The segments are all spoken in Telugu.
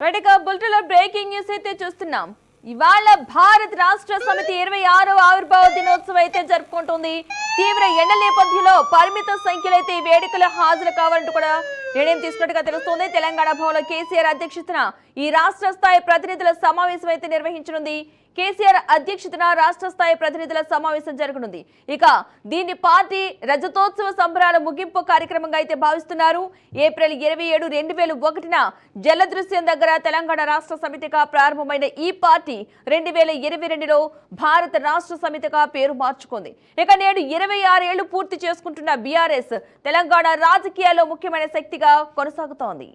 బులెటిన్లో బ్రేకింగ్ న్యూస్ అయితే చూస్తున్నాం. ఇవాళ భారత రాష్ట్ర సమితి 26వ ఆవిర్భావ దినోత్సవం అయితే జరుపుకుంటుంది. తీవ్ర ఎండ నేపథ్యంలో పరిమిత సంఖ్యలో అయితే ఈ వేడుకలు హాజరు కావాలంటూ కూడా నిర్ణయం తీసుకున్నట్టుగా తెలుస్తోంది. తెలంగాణ భవన్లో కేసీఆర్ అధ్యక్షతన ఈ రాష్ట్ర స్థాయి ప్రతినిధుల సమావేశం అయితే నిర్వహించనుంది. కేసీఆర్ అధ్యక్షతన రాష్ట్ర స్థాయి ప్రతినిధుల సమావేశం జరగనుంది. ఇక దీన్ని పార్టీ రజతోత్సవ సంబరాల ముగింపు కార్యక్రమంగా అయితే భావిస్తున్నారు. ఏప్రిల్ 27, 2001న జలదృశ్యం దగ్గర తెలంగాణ రాష్ట్ర సమితిగా ప్రారంభమైన ఈ పార్టీ 2022లో భారత రాష్ట్ర సమితిగా పేరు మార్చుకుంది. ఇక నేడు 26 ఏళ్లు పూర్తి చేసుకుంటున్న బీఆర్ఎస్ తెలంగాణ రాజకీయాల్లో ముఖ్యమైన శక్తిగా కొనసాగుతోంది.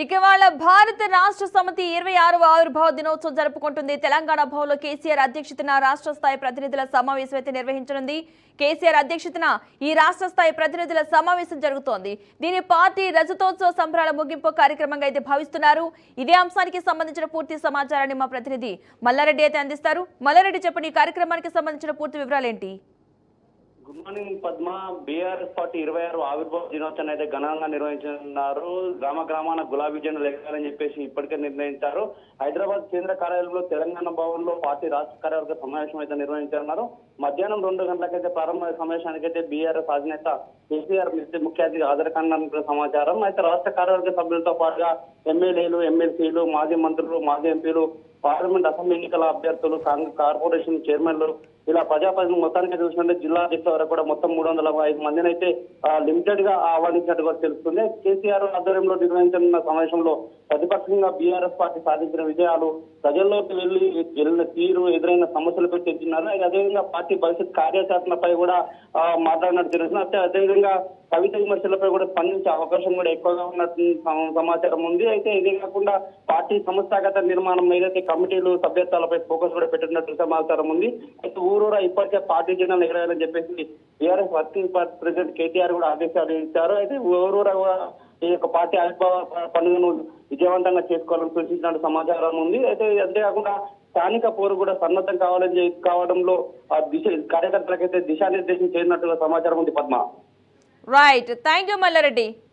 ఇక వాళ్ళ భారత రాష్ట్ర సమితి 26వ ఆవిర్భావ దినోత్సవం జరుపుకుంటుంది. తెలంగాణ భవన్లో కేసీఆర్ అధ్యక్షతన రాష్ట్ర స్థాయి ప్రతినిధుల సమావేశం అయితే నిర్వహించనుంది. కేసీఆర్ అధ్యక్షతన ఈ రాష్ట్ర స్థాయి ప్రతినిధుల సమావేశం జరుగుతోంది. దీని పార్టీ రజతోత్సవ సంబరాల ముగింపు కార్యక్రమంగా అయితే భావిస్తున్నారు. ఇదే అంశానికి సంబంధించిన పూర్తి సమాచారాన్ని మా ప్రతినిధి మల్లారెడ్డి అయితే అందిస్తారు. మల్లారెడ్డి, చెప్పండి, ఈ కార్యక్రమానికి సంబంధించిన పూర్తి వివరాలు ఏంటి? Good morning Padma. BRS party 26వ ఆవిర్భావ దినోత్సవాన్ని అయితే ఘనంగా నిర్వహించనున్నారు. గ్రామాన గులాబీ జెండాలు ఎగరాలని చెప్పేసి ఇప్పటికే నిర్ణయించారు. హైదరాబాద్ కేంద్ర కార్యాలయంలో తెలంగాణ భవన్ లో పార్టీ రాష్ట్ర కార్యవర్గ సమావేశం అయితే నిర్వహించనున్నారు. మధ్యాహ్నం 2 గంటలకైతే ప్రారంభ సమావేశానికైతే బీఆర్ఎస్ అధినేత కేసీఆర్ ముఖ్య అతిథిగా హాజరు కానున్నట్లు సమాచారం. అయితే రాష్ట్ర కార్యవర్గ సభ్యులతో పాటుగా ఎమ్మెల్యేలు, ఎమ్మెల్సీలు, మాజీ మంత్రులు, మాజీ ఎంపీలు, పార్లమెంట్ అసెంబ్లీ ఎన్నికల అభ్యర్థులు, కార్పొరేషన్ చైర్మన్లు, ఇలా ప్రజాప్రతినిధులు మొత్తానికి చూసినట్టే జిల్లా అధ్యక్షుల వరకు కూడా మొత్తం 305 మందిని అయితే లిమిటెడ్ గా ఆహ్వానించినట్టు కూడా తెలుస్తుంది. కేసీఆర్ ఆధ్వర్యంలో నిర్వహించనున్న సమావేశంలో ప్రతిపక్షంగా బీఆర్ఎస్ పార్టీ సాధించిన విజయాలు, ప్రజల్లోకి వెళ్లిన తీరు, ఎదురైన సమస్యలపై చర్చిన్నారు. అదేవిధంగా పార్టీ భవిష్యత్ కార్యాచరణపై కూడా మాట్లాడినట్టు తెలుస్తుంది. అదేవిధంగా కవిత విమర్శలపై కూడా స్పందించే అవకాశం కూడా ఎక్కువగా ఉన్నట్టు సమాచారం ఉంది. అయితే ఇదే కాకుండా పార్టీ సంస్థాగత నిర్మాణం ఏదైతే కమిటీలు, సభ్యత్వాలపై ఫోకస్ కూడా పెట్టినట్టు సమాచారం ఉంది. అయితే ఊరూరా ఇప్పటికే పార్టీ జెండాలు ఎగరాయాలని చెప్పేసి BRS working party president KTR కూడా ఆదేశాలు ఇచ్చారు. అయితే ఊరూరా ఈ యొక్క పార్టీ ఆవిర్భావ పండుగను విజయవంతంగా చేసుకోవాలని సూచించినట్టు సమాచారం ఉంది. అయితే అంతేకాకుండా స్థానిక పోరు కూడా సన్నద్ధం కావడంలో కార్యకర్తలకైతే దిశానిర్దేశం చేయనట్టుగా సమాచారం ఉంది Padma. Right, thank you Mallareddy.